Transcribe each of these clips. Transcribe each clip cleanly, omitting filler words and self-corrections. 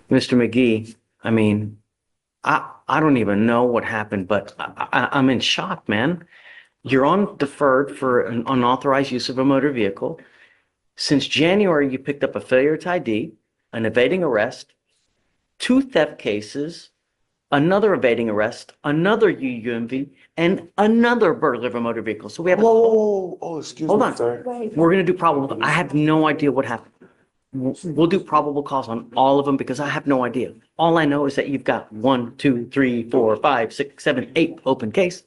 Mr. McGee, I mean, I don't even know what happened, but I'm in shock, man. You're on deferred for an unauthorized use of a motor vehicle. Since January, you picked up a failure to ID, an evading arrest, two theft cases, another evading arrest, another UUMV, and another burglary of a motor vehicle. So we have, Whoa, oh, excuse hold me, on. sir. We're going to do probable. I have no idea what happened. We'll do probable cause on all of them because I have no idea. All I know is that you've got 1, 2, 3, 4, 5, 6, 7, 8 open cases.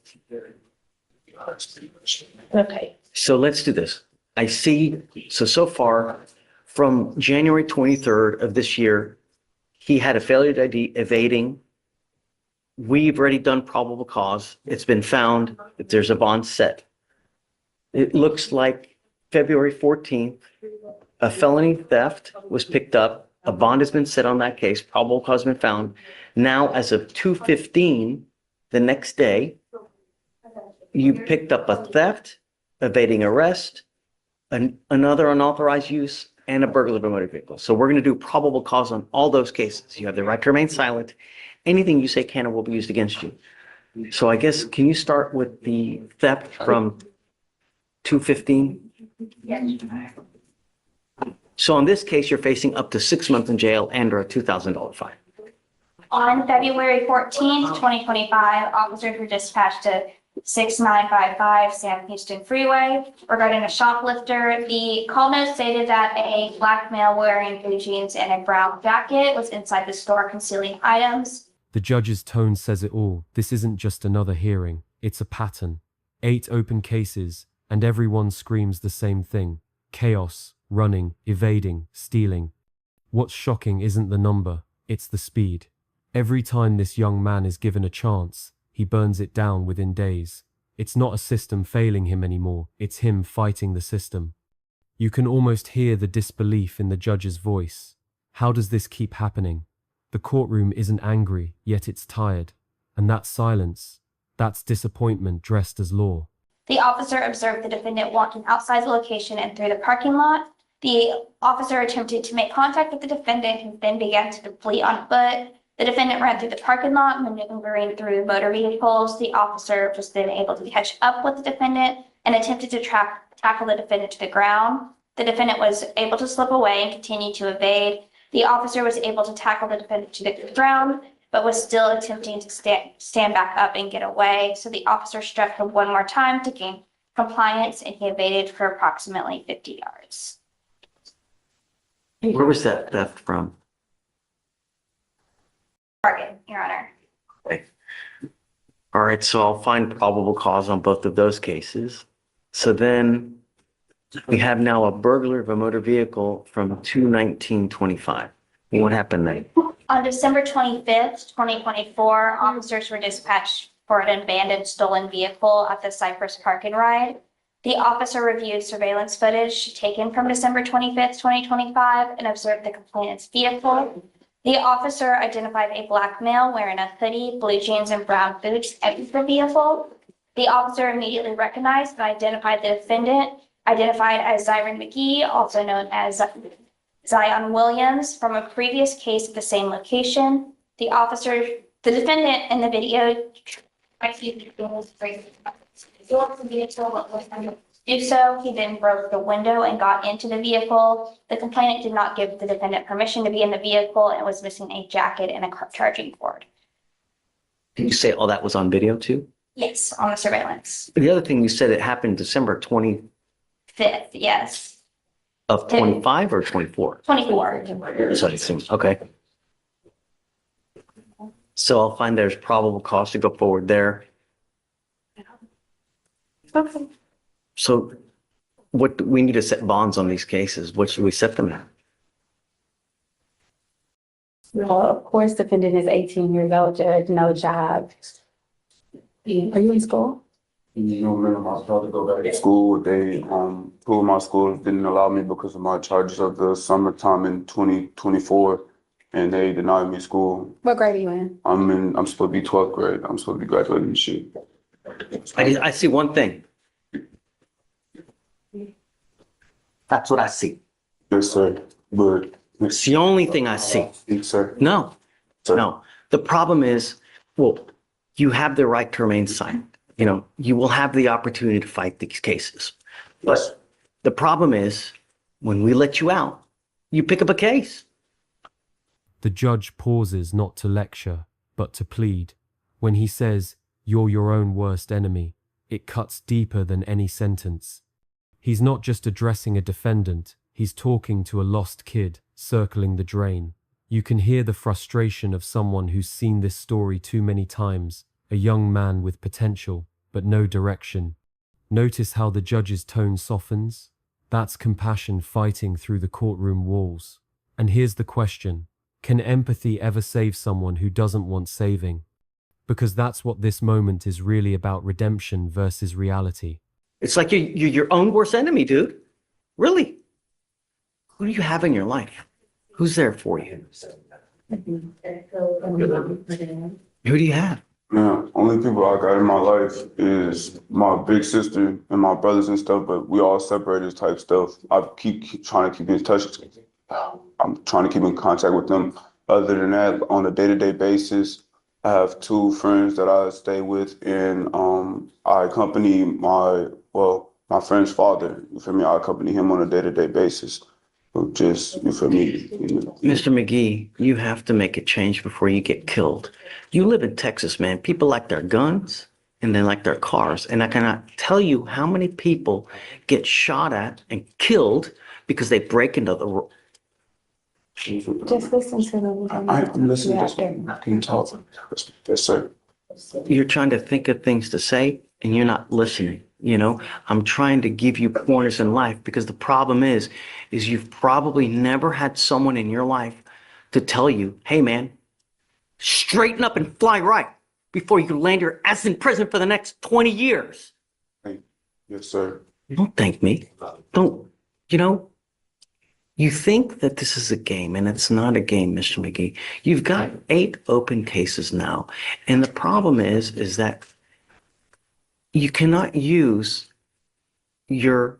Okay. So let's do this. I see, so far from January 23rd of this year, he had a failure to ID evading. We've already done probable cause. It's been found that there's a bond set. It looks like February 14th, a felony theft was picked up. A bond has been set on that case. Probable cause has been found. Now, as of 2:15, the next day, you picked up a theft, evading arrest, another unauthorized use, and a burglary of a motor vehicle. So we're going to do probable cause on all those cases. You have the right to remain silent. Anything you say can or will be used against you. So I guess, can you start with the theft from 2:15? So in this case, you're facing up to 6 months in jail and or a $2,000 fine. On February 14th, 2025, officers were dispatched to 6955 Sam Houston Freeway regarding a shoplifter. The call note stated that a black male wearing blue jeans and a brown jacket was inside the store concealing items. The judge's tone says it all. This isn't just another hearing, it's a pattern. 8 open cases, and everyone screams the same thing. Chaos, running, evading, stealing. What's shocking isn't the number, it's the speed. Every time this young man is given a chance, he burns it down within days. It's not a system failing him anymore, it's him fighting the system. You can almost hear the disbelief in the judge's voice. How does this keep happening? The courtroom isn't angry, yet it's tired. And that silence, that's disappointment dressed as law. The officer observed the defendant walking outside the location and through the parking lot. The officer attempted to make contact with the defendant, who then began to flee on foot. The defendant ran through the parking lot, maneuvering through motor vehicles. The officer was then able to catch up with the defendant and attempted to tackle the defendant to the ground. The defendant was able to slip away and continue to evade. The officer was able to tackle the defendant to the ground, but was still attempting to stand back up and get away. So the officer struck him one more time to gain compliance, and he evaded for approximately 50 yards. Where was that theft from? Target, Your Honor. Okay. All right, so I'll find probable cause on both of those cases. So then we have now a burglary of a motor vehicle from 2/19/25. What happened then? On December 25th, 2024, officers were dispatched for an abandoned stolen vehicle at the Cypress Park and Ride. The officer reviewed surveillance footage taken from December 25th, 2025 and observed the complainant's vehicle. The officer identified a black male wearing a hoodie, blue jeans, and brown boots entering the vehicle. The officer immediately recognized and identified the defendant, identified as Zyron McGee, also known as Zion Williams, from a previous case at the same location. The defendant in the video tried to do so. He then broke the window and got into the vehicle. The complainant did not give the defendant permission to be in the vehicle and was missing a jacket and a charging cord. Can you say all that was on video too? Yes, on the surveillance. The other thing you said, it happened December 20th 5th, yes. of 25 or 24? 24. So I assume, okay. So I'll find there's probable cause to go forward there. Okay. So we need to set bonds on these cases. What should we set them at? Well, of course, defendant is 18 years old, judge, no job. Are you in school? No, man, I'm about to go back to school. They, two of my schools didn't allow me because of my charges of the summertime in 2024, and they denied me school. What grade are you in? I'm supposed to be 12th grade. I'm supposed to be graduating this year. I see one thing. That's what I see. Yes, sir. But It's the only thing I see. Speak, sir. No, Sir. no. The problem is, well, you have the right to remain silent. You know, you will have the opportunity to fight these cases. Yes. But the problem is, when we let you out, you pick up a case. The judge pauses not to lecture, but to plead. When he says, "You're your own worst enemy," it cuts deeper than any sentence. He's not just addressing a defendant, he's talking to a lost kid circling the drain. You can hear the frustration of someone who's seen this story too many times, a young man with potential, but no direction. Notice how the judge's tone softens? That's compassion fighting through the courtroom walls. And here's the question: can empathy ever save someone who doesn't want saving? Because that's what this moment is really about: redemption versus reality. It's like you're your own worst enemy, dude. Really? Who do you have in your life? Who's there for you? Who do you have? Man, only people I got in my life is my big sister and my brothers and stuff, but we all separated type stuff. I keep trying to keep in touch. I'm trying to keep in contact with them. Other than that, on a day-to-day basis, I have two friends that I stay with, and I accompany my friend's father. You feel me? I accompany him on a day-to-day basis. So just, you feel me? Mr. McGee, you have to make a change before you get killed. You live in Texas, man. People like their guns and they like their cars. And I cannot tell you how many people get shot at and killed because they break into the. Just listen to them. I'm listening. I can talk. Yes, sir. You're trying to think of things to say and you're not listening. You know, I'm trying to give you pointers in life because the problem is you've probably never had someone in your life to tell you, hey man, straighten up and fly right before you land your ass in prison for the next 20 years. Yes, sir. Don't thank me. Don't, you know, you think that this is a game and it's not a game, Mr. McGee. You've got 8 open cases now. And the problem is that you cannot use your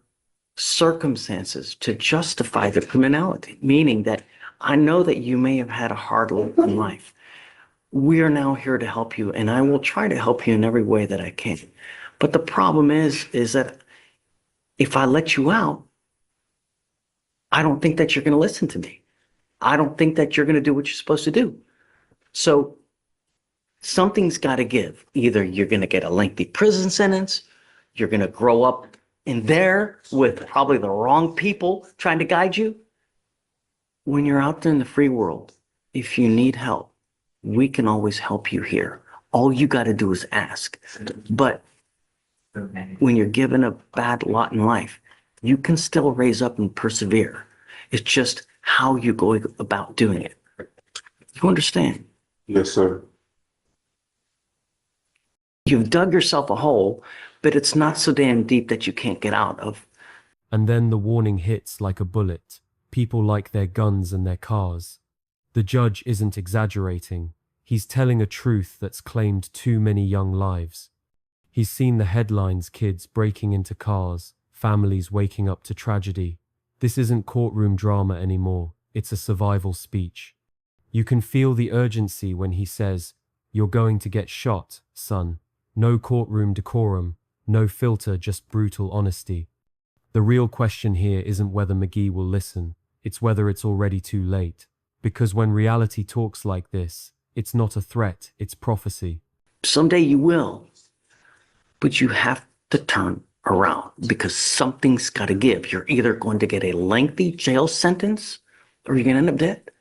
circumstances to justify the criminality, meaning that I know that you may have had a hard look in life. We are now here to help you, and I will try to help you in every way that I can. But the problem is that if I let you out, I don't think that you're going to listen to me. I don't think that you're going to do what you're supposed to do. So something's got to give. Either you're going to get a lengthy prison sentence, you're going to grow up in there with probably the wrong people trying to guide you. When you're out there in the free world, if you need help, we can always help you here. All you got to do is ask. But when you're given a bad lot in life, you can still raise up and persevere. It's just how you go about doing it. You understand? Yes, sir. You've dug yourself a hole, but it's not so damn deep that you can't get out of. And then the warning hits like a bullet. People like their guns and their cars. The judge isn't exaggerating. He's telling a truth that's claimed too many young lives. He's seen the headlines: kids breaking into cars, families waking up to tragedy. This isn't courtroom drama anymore. It's a survival speech. You can feel the urgency when he says, "You're going to get shot, son." No courtroom decorum, no filter, just brutal honesty. The real question here isn't whether McGee will listen, it's whether it's already too late. Because when reality talks like this, it's not a threat, it's prophecy. Someday you will, but you have to turn around because something's got to give. You're either going to get a lengthy jail sentence or you're going to end up dead.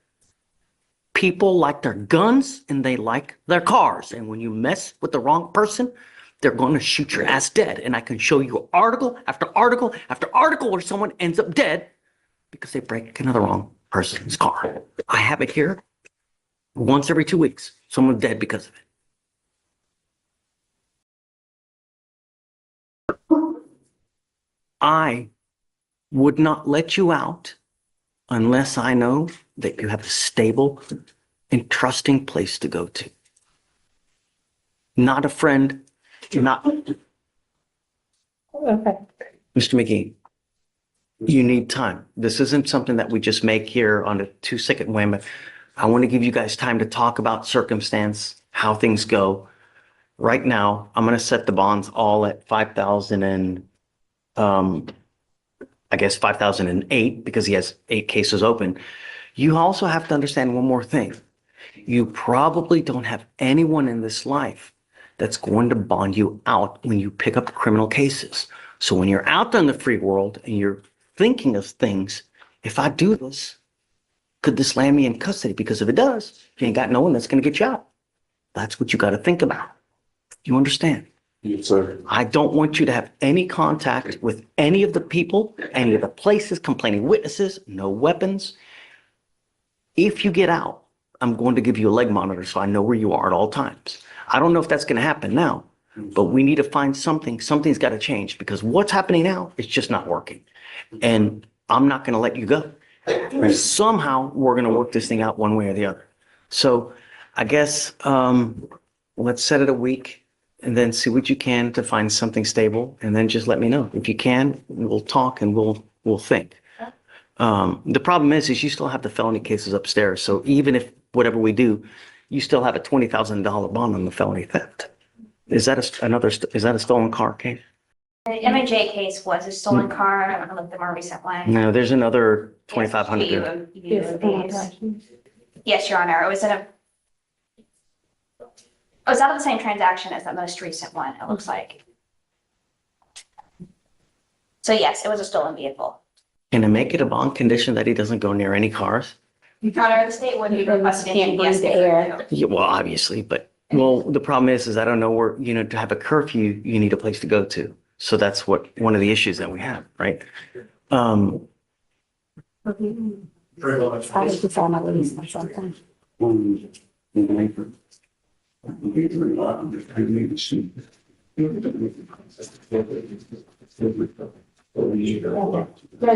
People like their guns and they like their cars. And when you mess with the wrong person, they're going to shoot your ass dead. And I can show you article after article after article where someone ends up dead because they break into the wrong person's car. I have it here. Once every 2 weeks, someone's dead because of it. I would not let you out unless I know that you have a stable and trusting place to go to. Not a friend, not. Okay. Mr. McGee, You need time. This isn't something that we just make here on a 2-second whim. I want to give you guys time to talk about circumstance, how things go. Right now, I'm going to set the bonds all at 5,000 and, I guess 5,008 because he has 8 cases open. You also have to understand one more thing. You probably don't have anyone in this life that's going to bond you out when you pick up criminal cases. So when you're out in the free world and you're thinking of things, if I do this, could this land me in custody? Because if it does, you ain't got no one that's going to get you out. That's what you got to think about. You understand? Yes, sir. I don't want you to have any contact with any of the people, any of the places, complaining witnesses, no weapons. If you get out, I'm going to give you a leg monitor so I know where you are at all times. I don't know if that's going to happen now, but we need to find something. Something's got to change because what's happening now is just not working. And I'm not going to let you go. Somehow we're going to work this thing out one way or the other. So I guess let's set it a week and then see what you can to find something stable. And then just let me know. If you can, we'll talk and we'll think. The problem is you still have the felony cases upstairs. So even if whatever we do, you still have a $20,000 bond on the felony theft. Is that is that a stolen car case? The MJ case was a stolen car. I don't know if the more recent one. No, there's another 2,500. Yes, Your Honor. It was out of the same transaction as the most recent one, it looks like. So yes, it was a stolen vehicle. Can I make it a bond condition that he doesn't go near any cars? Your Honor, the state would be requesting. Can't breathe the air. Yeah, well, obviously, but the problem is I don't know where, to have a curfew, you need a place to go to. So that's one of the issues that we have, right? I think it's on my release or something. Judge,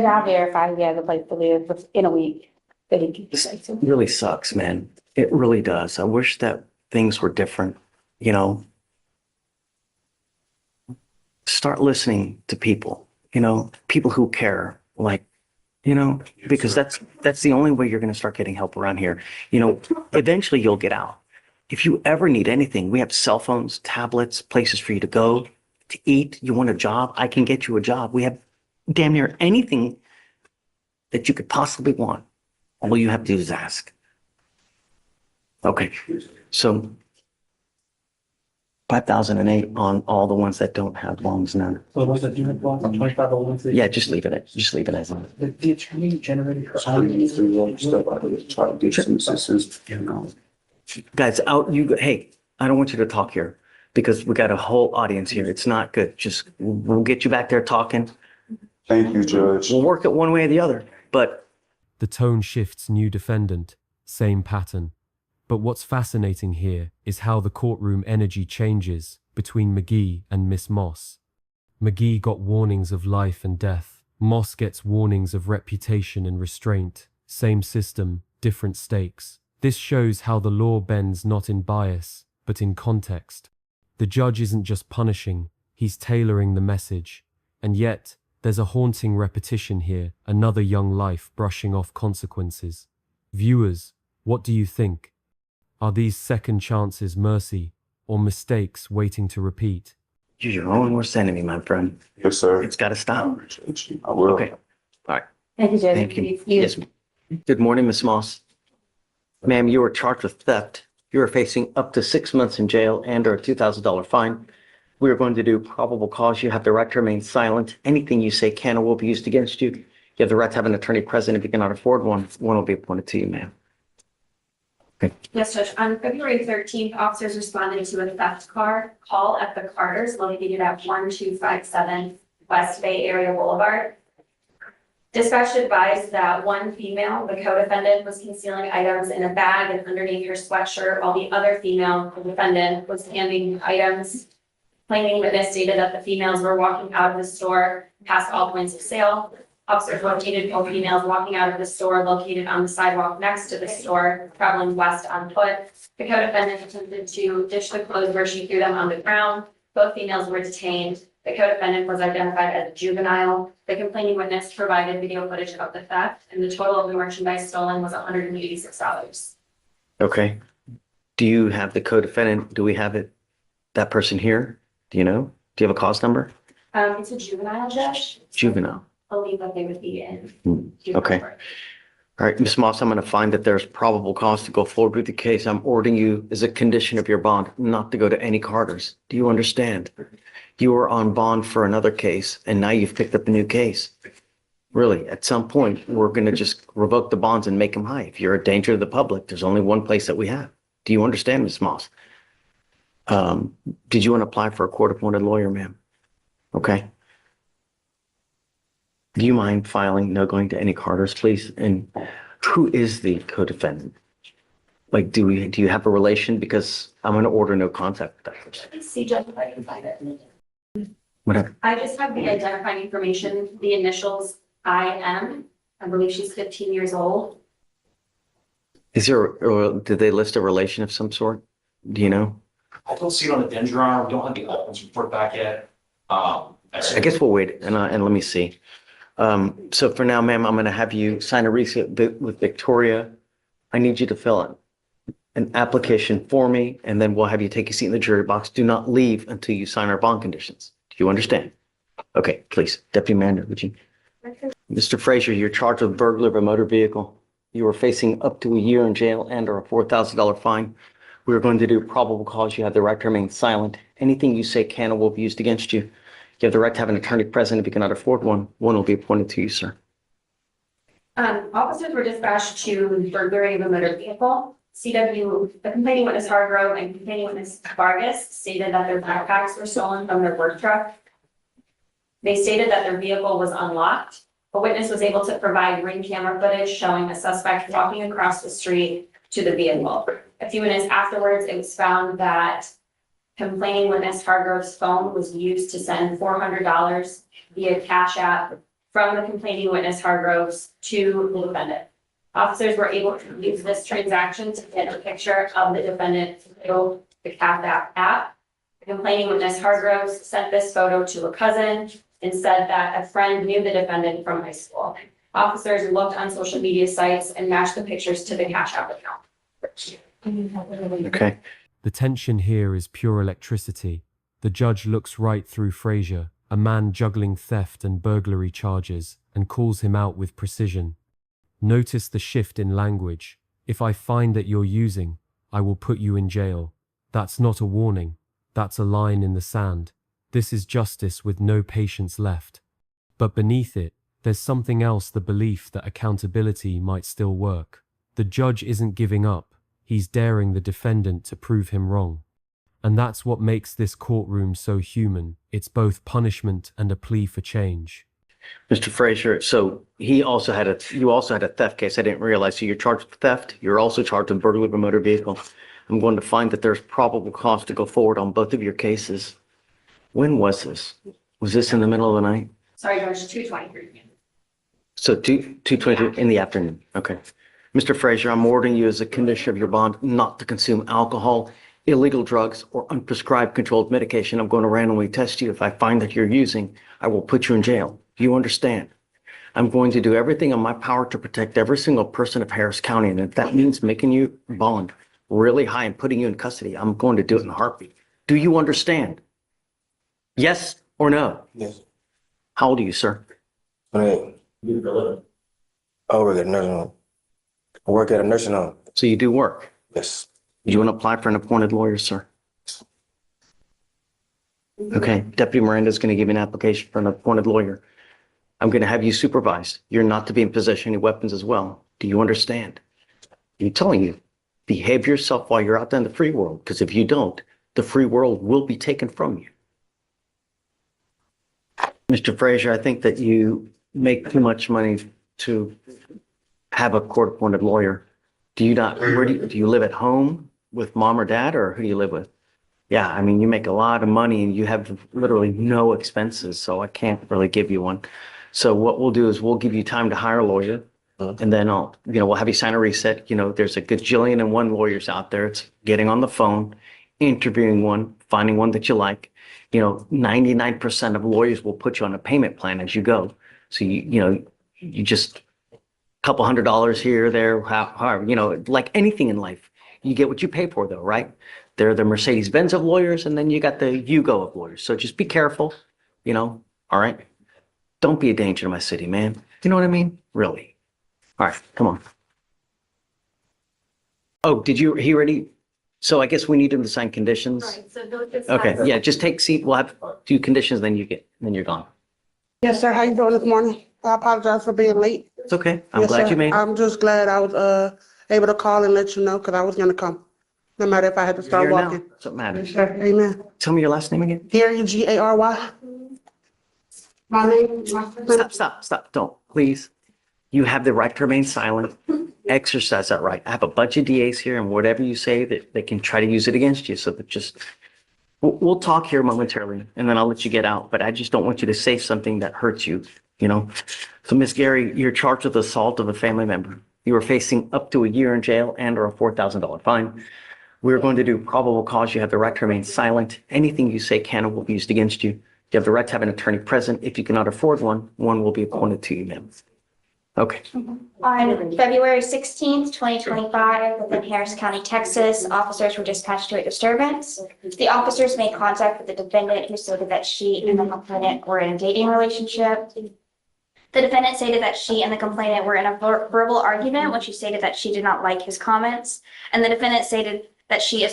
I'll verify he has a place to live in a week that he can stay to. Really sucks, man. It really does. I wish that things were different, Start listening to people, people who care, because that's the only way you're going to start getting help around here. Eventually you'll get out. If you ever need anything, we have cell phones, tablets, places for you to go, to eat. You want a job? I can get you a job. We have damn near anything that you could possibly want. All you have to do is ask. Okay, so 5,008 on all the ones that don't have bonds now. So the ones that do have blocks, 25 the ones that. Yeah, just leave it. Just leave it as. The attorney generated her Trying to get through all the stuff. I was trying to get some assistance, Guys, hey, I don't want you to talk here because we got a whole audience here. It's not good. Just, we'll get you back there talking. Thank you, Judge. We'll work it one way or the other, but The tone shifts, new defendant, same pattern. But what's fascinating here is how the courtroom energy changes between McGee and Miss Moss. McGee got warnings of life and death. Moss gets warnings of reputation and restraint. Same system, different stakes. This shows how the law bends not in bias, but in context. The judge isn't just punishing, he's tailoring the message. And yet, there's a haunting repetition here, another young life brushing off consequences. Viewers, what do you think? Are these second chances mercy, or mistakes waiting to repeat? you're your own worst enemy, my friend. Yes, sir. It's got to stop. I will. Okay. All right. Thank you, Judge. Thank you. Yes. Good morning, Miss Moss. Ma'am, you are charged with theft. You are facing up to 6 months in jail and or a $2,000 fine. We are going to do probable cause. You have the right to remain silent. Anything you say can or will be used against you. You have the right to have an attorney present. If you cannot afford one, one will be appointed to you, ma'am. Yes, Judge. On February 13th, officers responded to a theft call at the Carters located at 1257 West Bay Area Boulevard. Dispatch advised that one female, the co-defendant, was concealing items in a bag and underneath her sweatshirt, while the other female, the defendant, was handing items. Claiming witness stated that the females were walking out of the store past all points of sale. Officers located both females walking out of the store located on the sidewalk next to the store, traveling west on foot. The co-defendant attempted to dish the clothes where she threw them on the ground. Both females were detained. The co-defendant was identified as a juvenile. The complaining witness provided video footage of the theft, and the total of the merchandise stolen was $186. Okay. Do you have the co-defendant? Do we have it? That person here? Do you know? Do you have a cause number? It's a juvenile, Judge. Juvenile. I believe that they would be in. Okay. All right, Ms. Moss, I'm going to find that there's probable cause to go forward with the case. I'm ordering you as a condition of your bond not to go to any Carters. Do you understand? You were on bond for another case and now you've picked up a new case. Really, at some point, we're going to just revoke the bonds and make them high. If you're a danger to the public, there's only one place that we have. Do you understand, Ms. Moss? Did you want to apply for a court-appointed lawyer, ma'am? Okay. Do you mind filing no going to any Carters, please? And who is the co-defendant? Like, do you have a relation? Because I'm going to order no contact with that person. Let's see, Judge, if I can find it. Whatever. I just have the identifying information, the initials IM. I believe she's 15 years old. Is there, or did they list a relation of some sort? Do you know? I don't see it on the Denver arm. We don't have the evidence report back yet. I guess we'll wait and let me see. So for now, ma'am, I'm going to have you sign a receipt with Victoria. I need you to fill in an application for me, and then we'll have you take a seat in the jury box. Do not leave until you sign our bond conditions. Do you understand? Okay, please. Deputy Manager, would you? Mr. Frazier, you're charged with burglary of a motor vehicle. You are facing up to a year in jail and or a $4,000 fine. We are going to do probable cause. You have the right to remain silent. Anything you say can or will be used against you. You have the right to have an attorney present. If you cannot afford one, one will be appointed to you, sir. Officers were dispatched to burglary of a motor vehicle. CW, the complaining witness Hargrove and complaining witness Vargas stated that their backpacks were stolen from their work truck. They stated that their vehicle was unlocked. A witness was able to provide ring camera footage showing a suspect walking across the street to the vehicle. A few minutes afterwards, it was found that complaining witness Hargrove's phone was used to send $400 via Cash App from the complaining witness Hargrove's to the defendant. Officers were able to use this transaction to get a picture of the defendant through the Cash App. The complaining witness Hargroves sent this photo to a cousin and said that a friend knew the defendant from high school. Officers looked on social media sites and matched the pictures to the Cash App account. Okay. The tension here is pure electricity. The judge looks right through Frazier, a man juggling theft and burglary charges, and calls him out with precision. Notice the shift in language. If I find that you're using, I will put you in jail. That's not a warning. That's a line in the sand. This is justice with no patience left. But beneath it, there's something else, the belief that accountability might still work. The judge isn't giving up. He's daring the defendant to prove him wrong. And that's what makes this courtroom so human. It's both punishment and a plea for change. Mr. Frazier, so you also had a theft case. I didn't realize. So you're charged with theft. You're also charged with burglary of a motor vehicle. I'm going to find that there's probable cause to go forward on both of your cases. When was this? Was this in the middle of the night? Sorry, Judge, 2:23. So 2:22 in the afternoon. Okay. Mr. Frazier, I'm ordering you as a condition of your bond not to consume alcohol, illegal drugs, or unprescribed controlled medication. I'm going to randomly test you. If I find that you're using, I will put you in jail. Do you understand? I'm going to do everything in my power to protect every single person of Harris County. And if that means making you bond really high and putting you in custody, I'm going to do it in a heartbeat. Do you understand? Yes or no? Yes. How old are you, sir? 28. I work at a nursing home. I work at a nursing home. So you do work. Yes. Do you want to apply for an appointed lawyer, sir? Okay, Deputy Miranda is going to give you an application for an appointed lawyer. I'm going to have you supervised. You're not to be in possession of any weapons as well. Do you understand? I'm telling you, behave yourself while you're out there in the free world, because if you don't, the free world will be taken from you. Mr. Frazier, I think that you make too much money to have a court-appointed lawyer. Do you not, where do you live at home with mom or dad, or who do you live with? Yeah, I mean, you make a lot of money and you have literally no expenses, so I can't really give you one. So what we'll do is we'll give you time to hire a lawyer, and then we'll have you sign a reset. There's a gajillion and one lawyers out there. It's getting on the phone interviewing one, finding one that you like. 99% of lawyers will put you on a payment plan as you go. So you just couple $100 here, there, however, like anything in life, you get what you pay for though, right? They're the Mercedes-Benz of lawyers, and then you got the Yugo of lawyers. So just be careful, all right? Don't be a danger to my city, man. You know what I mean? Really. All right, come on. Oh, he already? So I guess we need him to sign conditions. Right, so they'll just Okay, have- yeah, just take seat. We'll have two conditions, then you're gone. Yes, sir. How you doing this morning? I apologize for being late. It's okay. I'm Yes, glad sir. you made it. I'm just glad I was able to call and let you know because I was gonna come, no matter if I had to You're start here now. walking. That's what Yes, matters. sir. Amen. Tell me your last name again. Gary, Gary. My name. Stop. Don't, please. You have the right to remain silent. Exercise that right. I have a bunch of DAs here, and whatever you say, that they can try to use it against you. So that we'll talk here momentarily, and then I'll let you get out. But I just don't want you to say something that hurts you, So Miss Gary, you're charged with assault of a family member. You are facing up to a year in jail and or a $4,000 fine. We're going to do probable cause. You have the right to remain silent. Anything you say can and will be used against you. You have the right to have an attorney present. If you cannot afford one will be appointed to you, ma'am. Okay. On February 16th, 2025, within Harris County, Texas, officers were dispatched to a disturbance. The officers made contact with the defendant, who stated that she and the complainant were in a dating relationship. The defendant stated that she and the complainant were in a verbal argument when she stated that she did not like his comments. And the defendant stated that she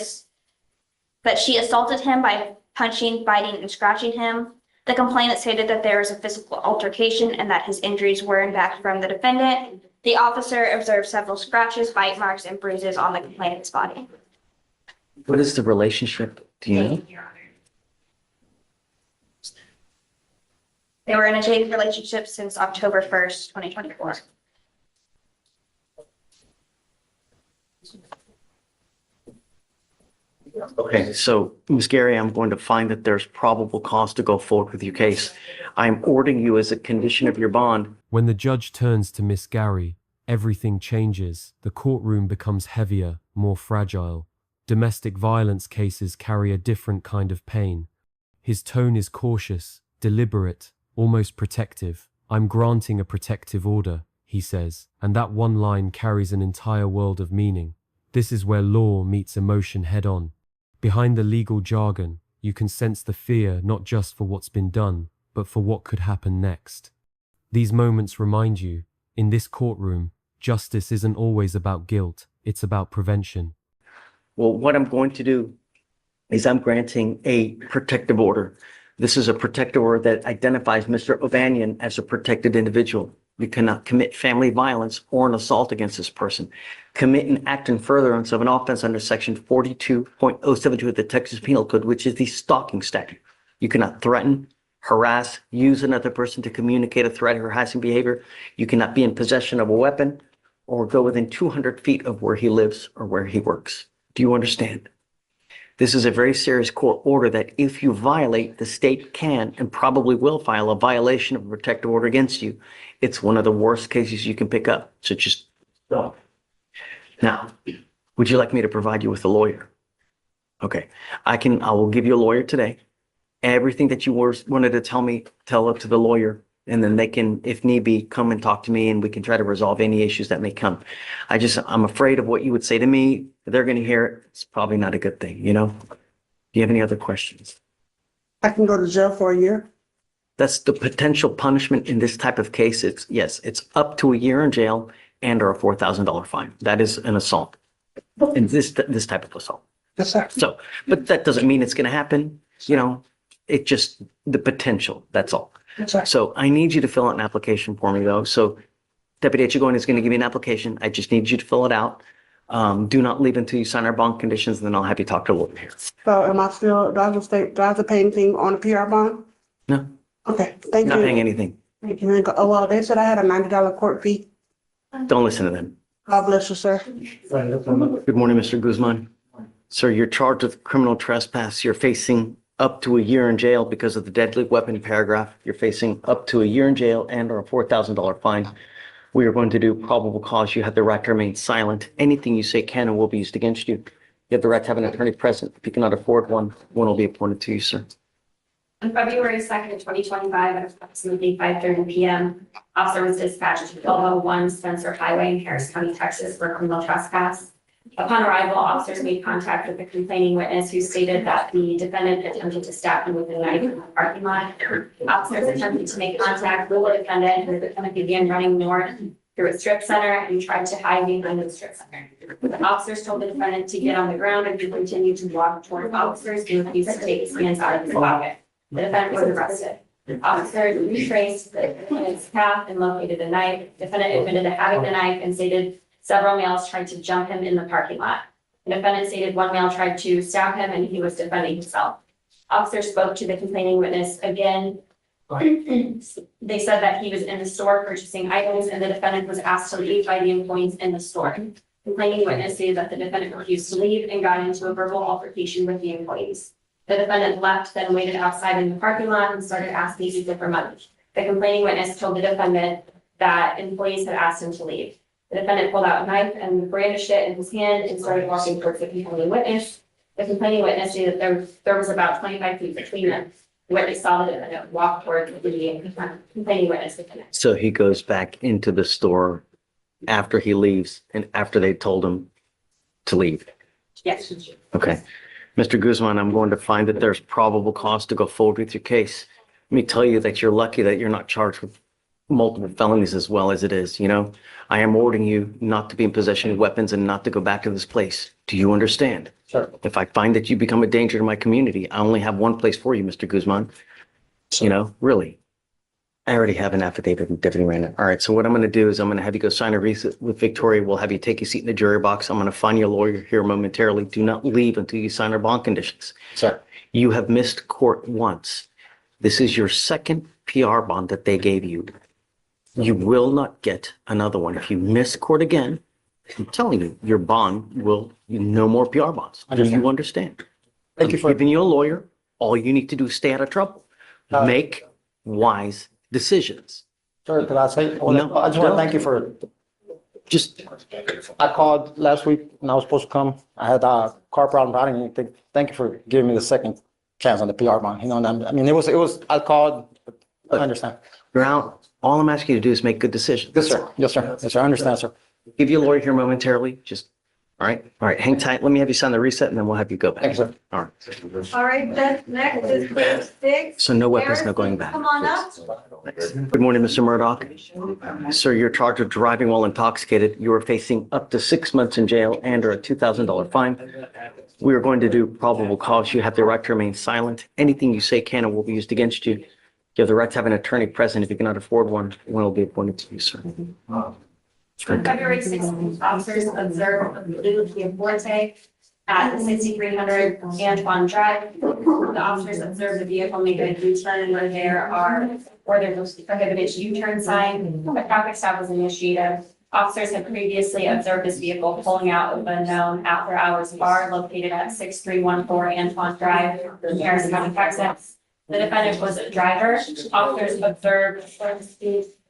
assaulted him by punching, biting, and scratching him. The complainant stated that there was a physical altercation and that his injuries were in fact from the defendant. The officer observed several scratches, bite marks, and bruises on the complainant's body. What is the relationship? Do you know? They were in a dating relationship since October 1st, 2024. Okay, so Ms. Gary, I'm going to find that there's probable cause to go forward with your case. I'm ordering you as a condition of your bond. When the judge turns to Miss Gary, everything changes. The courtroom becomes heavier, more fragile. Domestic violence cases carry a different kind of pain. His tone is cautious, deliberate, almost protective. I'm granting a protective order, he says, and that one line carries an entire world of meaning. This is where law meets emotion head-on. Behind the legal jargon, you can sense the fear not just for what's been done, but for what could happen next. These moments remind you, in this courtroom, justice isn't always about guilt, it's about prevention. Well, what I'm going to do is I'm granting a protective order. This is a protective order that identifies Mr. Ovanian as a protected individual. You cannot commit family violence or an assault against this person. Commit an act in furtherance of an offense under section 42.072 of the Texas Penal Code, which is the stalking statute. You cannot threaten, harass, use another person to communicate a threat or harassing behavior. You cannot be in possession of a weapon or go within 200 feet of where he lives or where he works. Do you understand? This is a very serious court order that if you violate, the state can and probably will file a violation of a protective order against you. It's one of the worst cases you can pick up. So just don't. Now, would you like me to provide you with a lawyer? Okay, I will give you a lawyer today. Everything that you wanted to tell it to the lawyer, and then they can, if need be, come and talk to me and we can try to resolve any issues that may come. I'm afraid of what you would say to me. They're going to hear it. It's probably not a good thing, Do you have any other questions? I can go to jail for a year. That's the potential punishment in this type of case. It's up to a year in jail and or a $4,000 fine. That is an assault. And this type of assault. Yes, sir. So, but that doesn't mean it's going to happen. It just the potential. That's all. Yes, sir. So I need you to fill out an application for me though. So Deputy Echegoyen is going to give you an application. I just need you to fill it out. Do not leave until you sign our bond conditions, and then I'll have you talk to a lawyer here. So am I still, do I have to pay anything on the PR bond? No, Okay, thank not paying you. anything. Thank you. Oh, well, they said I had a $90 court fee. Don't listen to them. God bless you, sir. Good morning, Mr. Guzman. Sir, you're charged with criminal trespass. You're facing up to a year in jail because of the deadly weapon paragraph. You're facing up to a year in jail and or a $4,000 fine. We are going to do probable cause. You have the right to remain silent. Anything you say can and will be used against you. You have the right to have an attorney present. If you cannot afford one, one will be appointed to you, sir. On February 2nd, 2025, at approximately 5:30 p.m., officer was dispatched to 1201 Spencer Highway in Harris County, Texas, for criminal trespass. Upon arrival, officers made contact with the complaining witness, who stated that the defendant attempted to stab him with a knife in the parking lot. Officers attempted to make contact with the defendant, and the defendant began running north through a strip center and tried to hide behind the strip center. The officers told the defendant to get on the ground, and he continued to walk toward officers and refused to take his hands out of his pocket. The defendant was arrested. Officers retraced the defendant's path and located a knife. Defendant admitted to having the knife and stated several males tried to jump him in the parking lot. The defendant stated one male tried to stab him and he was defending himself. Officers spoke to the complaining witness again. They said that he was in the store purchasing items, and the defendant was asked to leave by the employees in the store. Complaining witness stated that the defendant refused to leave and got into a verbal altercation with the employees. The defendant left, then waited outside in the parking lot and started asking people for money. The complaining witness told the defendant that employees had asked him to leave. The defendant pulled out a knife and brandished it in his hand and started walking towards the complaining witness. The complaining witness stated that there was about 25 feet between them. The witness saw the defendant walk towards the complaining witness. So he goes back into the store after he leaves and after they told him to leave. Yes. Okay. Mr. Guzman, I'm going to find that there's probable cause to go forward with your case. Let me tell you that you're lucky that you're not charged with multiple felonies as well as it is, you know? I am ordering you not to be in possession of weapons and not to go back to this place. Do you understand? Sure. If I find that you become a danger to my community, I only have one place for you, Mr. Guzman. You know, really. I already have an affidavit from Deputy Randall. All right, so what I'm going to do is I'm going to have you go sign a receipt with Victoria. We'll have you take a seat in the jury box. I'm going to find your lawyer here momentarily. Do not leave until you sign our bond conditions. Sir. You have missed court once. This is your second PR bond that they gave you. You will not get another one. If you miss court again, I'm telling you, your bond will, no more PR bonds. Do you understand? Thank you I'm for- giving you a lawyer. All you need to do is stay out of trouble. Make wise decisions. Sir, could I say, I just want to thank you for, Just, I called last week when I was supposed to come. I had a car problem. I didn't even think, thank you for giving me the second chance on the PR bond. You know, and I mean, it was, I called, but I understand. you're out. All I'm asking you to do is make good decisions. Yes, sir. Yes, sir. Yes, sir. I understand, sir. Give you a lawyer here momentarily. Just, all right. All right. Hang tight. Let me have you sign the reset and then we'll have you go back. Thank you, sir. All right. All right, then, next is case 6. So no weapons, no Harrison, going back. Come on up. Good morning, Mr. Murdoch. Sir, you're charged with driving while intoxicated. You are facing up to 6 months in jail and or a $2,000 fine. We are going to do probable cause. You have the right to remain silent. Anything you say can and will be used against you. You have the right to have an attorney present. If you cannot afford one will be appointed to you, sir. On February 16th, officers observed Blue Kia Forte at 6300 Antoine Drive. The officers observed the vehicle make a U-turn where there's a prohibited U-turn sign. A traffic stop was initiated. Officers had previously observed this vehicle pulling out of a known after-hours bar located at 6314 Antoine Drive in Harris County, Texas. The defendant was a driver. Officers observed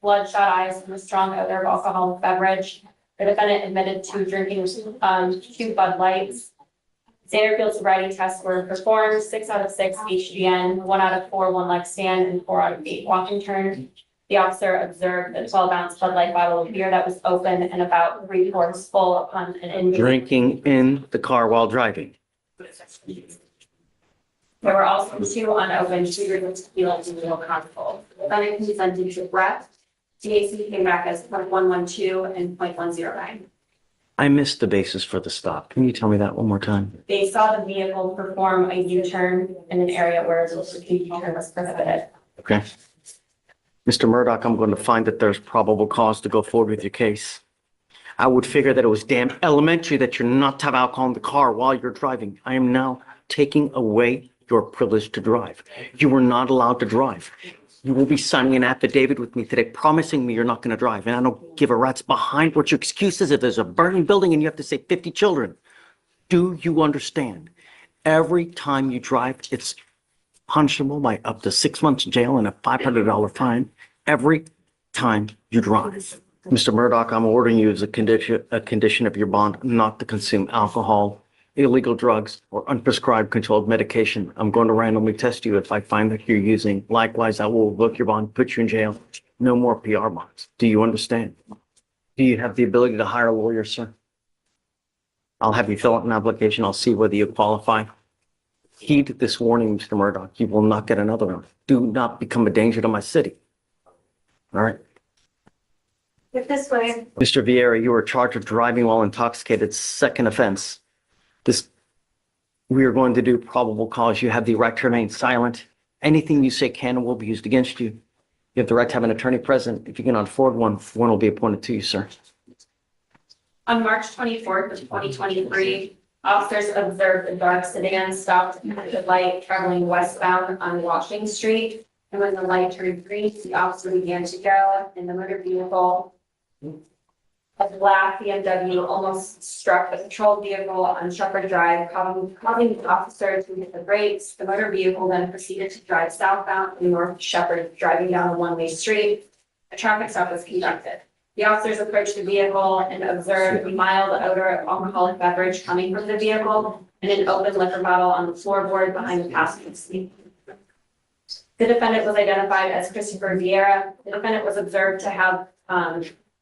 bloodshot eyes and a strong odor of alcoholic beverage. The defendant admitted to drinking 2 Bud Lights. Standard field sobriety tests were performed, 6 out of 6 HGN, 1 out of 4 one-leg stand, and 4 out of 8 walking turn. The officer observed a 12-ounce Bud Light bottle of beer that was open and about 3/4 full upon an inmate. Drinking in the car while driving. There were also 2 unopened shooters of tequila in the console. The defendant consented to breath. TAC came back as 0.112 and 0.109. I missed the basis for the stop. Can you tell me that one more time? They saw the vehicle perform a U-turn in an area where the U-turn was prohibited. Okay. Mr. Murdoch, I'm going to find that there's probable cause to go forward with your case. I would figure that it was damn elementary that you're not to have alcohol in the car while you're driving. I am now taking away your privilege to drive. You were not allowed to drive. You will be signing an affidavit with me today promising me you're not going to drive. And I don't give a rat's behind what your excuse is if there's a burning building and you have to save 50 children. Do you understand? Every time you drive, it's punishable by up to 6 months jail and a $500 fine every time you drive. Mr. Murdoch, I'm ordering you as a condition of your bond not to consume alcohol illegal drugs, or unprescribed controlled medication, I'm going to randomly test you if I find that you're using. Likewise, I will revoke your bond, put you in jail. No more PR bonds. Do you understand? Do you have the ability to hire a lawyer, sir? I'll have you fill out an application. I'll see whether you qualify. Heed this warning, Mr. Murdoch. You will not get another one. Do not become a danger to my city. All right. Get this way. Mr. Vieira, you are charged with driving while intoxicated, second offense. We are going to do probable cause. You have the right to remain silent. Anything you say can and will be used against you. You have the right to have an attorney present. If you cannot afford one, one will be appointed to you, sir. On March 24th of 2023, officers observed a dark sedan stopped at the light traveling westbound on Washington Street. And when the light turned green, the officer began to go in the motor vehicle. A black BMW almost struck a patrol vehicle on Shepherd Drive, causing the officer to hit the brakes. The motor vehicle then proceeded to drive southbound in North Shepherd, driving down a one-way street. A traffic stop was conducted. The officers approached the vehicle and observed a mild odor of alcoholic beverage coming from the vehicle and an open liquor bottle on the floorboard behind the passenger seat. The defendant was identified as Christopher Vieira. The defendant was observed to have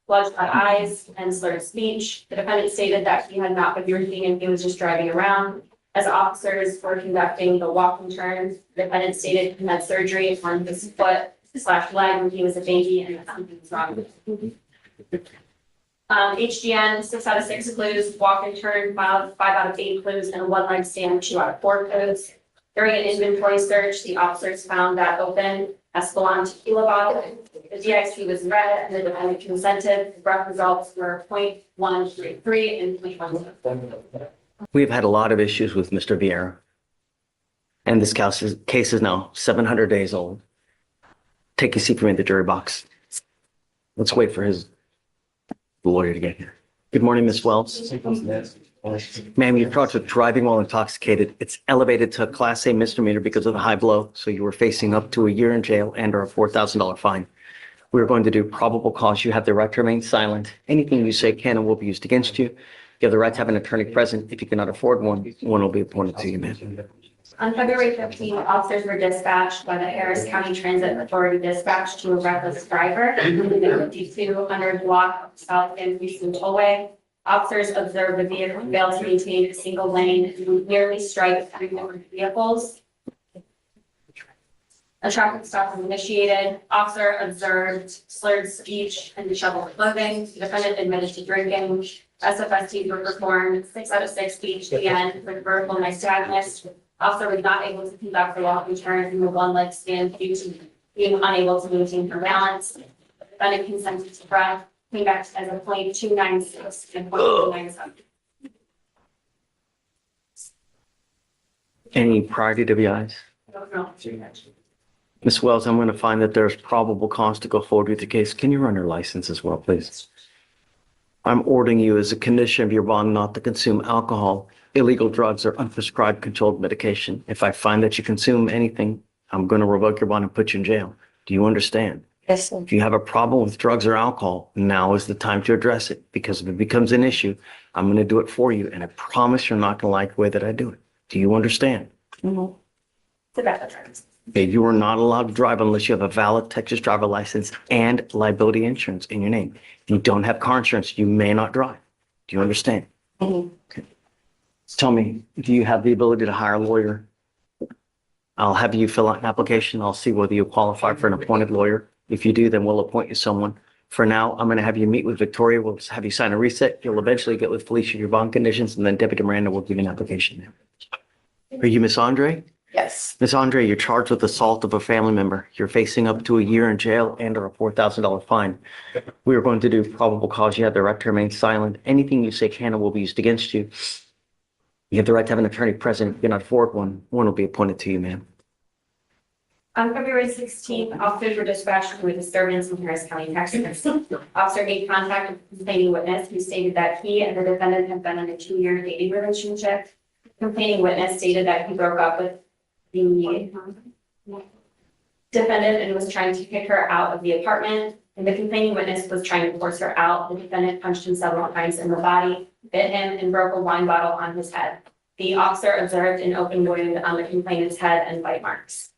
bloodshot eyes and slurred speech. The defendant stated that he had not been drinking and he was just driving around. As officers were conducting the walking turn, the defendant stated he had surgery on his foot/leg when he was a baby and that something was wrong with him. HGN, 6 out of 6 clues, walk and turn, 5 out of 8 clues, and a one-leg stand, 2 out of 4 clues. During an inventory search, the officers found that open Escalon tequila bottle. The DXP was read and the defendant consented. The breath results were 0.133 and 0.1. We've had a lot of issues with Mr. Vieira. And this case is now 700 days old. Take a seat for me in the jury box. Let's wait for his lawyer to get here. Good morning, Ms. Wells. Ma'am, you're charged with driving while intoxicated. It's elevated to a Class A misdemeanor because of the high blow, so you were facing up to a year in jail and or a $4,000 fine. We're going to do probable cause. You have the right to remain silent. Anything you say can and will be used against you. You have the right to have an attorney present. If you cannot afford one, one will be appointed to you, ma'am. On February 15th, officers were dispatched by the Harris County Transit Authority dispatch to a reckless driver in the 5200 block of South End Houston Tollway. Officers observed the vehicle failed to maintain a single lane and nearly strike 3 different vehicles. A traffic stop was initiated. Officer observed slurred speech and disheveled clothing. The defendant admitted to drinking. SFSTs were performed 6 out of 6 each again with verbal nystagmus. Officer was not able to conduct the walking turn in the one-leg stand due to being unable to maintain her balance. The defendant consented to breath, came back as a .296 and .297. Any prior DWIs? Ms. Wells, I'm going to find that there's probable cause to go forward with the case. Can you run your license as well, please? I'm ordering you as a condition of your bond not to consume alcohol, illegal drugs, or unprescribed controlled medication. If I find that you consume anything, I'm going to revoke your bond and put you in jail. Do you understand? Yes, sir. If you have a problem with drugs or alcohol, now is the time to address it, because if it becomes an issue, I'm going to do it for you. And I promise you're not going to like the way that I do it. Do you understand? Mm-hmm. It's about the terms. Okay, you are not allowed to drive unless you have a valid Texas driver license and liability insurance in your name. If you don't have car insurance, you may not drive. Do you understand? Mm-hmm. Okay. Tell me, do you have the ability to hire a lawyer? I'll have you fill out an application. I'll see whether you qualify for an appointed lawyer. If you do, then we'll appoint you someone. For now, I'm going to have you meet with Victoria. We'll have you sign a reset. You'll eventually get with Felicia your bond conditions, and then Deputy Miranda will give you an application there. Are you Miss Andre? Yes. Miss Andre, you're charged with assault of a family member. You're facing up to a year in jail and or a $4,000 fine. We are going to do probable cause. You have the right to remain silent. Anything you say can and will be used against you. You have the right to have an attorney present. If you cannot afford one, one will be appointed to you, ma'am. On February 16th, officers were dispatched to a disturbance in Harris County, Texas. Officer made contact with the complaining witness who stated that he and the defendant had been in a 2-year dating relationship. The complaining witness stated that he broke up with the defendant and was trying to kick her out of the apartment. And the complaining witness was trying to force her out. The defendant punched him several times in the body, bit him, and broke a wine bottle on his head. The officer observed an open wound on the complainant's head and bite marks.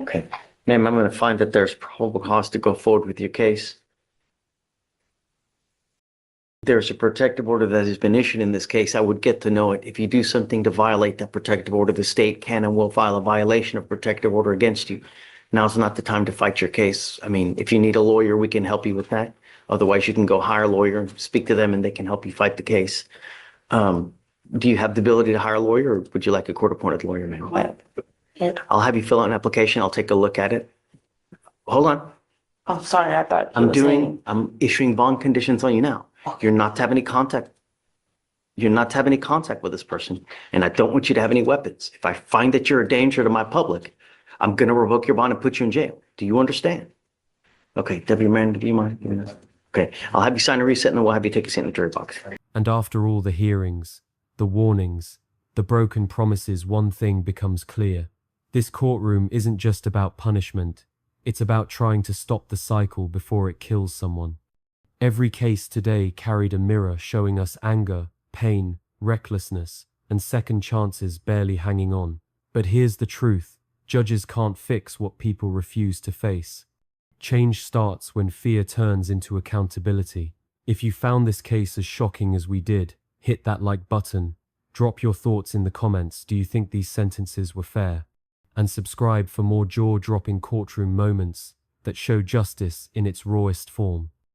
Okay. Ma'am, I'm going to find that there's probable cause to go forward with your case. There's a protective order that has been issued in this case. I would get to know it. If you do something to violate that protective order, the state can and will file a violation of protective order against you. Now's not the time to fight your case. I mean, if you need a lawyer, we can help you with that. Otherwise, you can go hire a lawyer and speak to them and they can help you fight the case. Do you have the ability to hire a lawyer or would you like a court-appointed lawyer, ma'am? I'll have you fill out an application. I'll take a look at it. Hold on. I'm sorry, I thought. you were saying- I'm issuing bond conditions on you now. You're not to have any contact. You're not to have any contact with this person. And I don't want you to have any weapons. If I find that you're a danger to my public, I'm going to revoke your bond and put you in jail. Do you understand? Okay, Deputy Miranda, do you mind? giving us- Okay, I'll have you sign a reset and then we'll have you take a seat in the jury box. And after all the hearings, the warnings, the broken promises, one thing becomes clear. This courtroom isn't just about punishment. It's about trying to stop the cycle before it kills someone. Every case today carried a mirror showing us anger, pain, recklessness, and second chances barely hanging on. But here's the truth. Judges can't fix what people refuse to face. Change starts when fear turns into accountability. If you found this case as shocking as we did, hit that like button. Drop your thoughts in the comments. Do you think these sentences were fair? And subscribe for more jaw-dropping courtroom moments that show justice in its rawest form.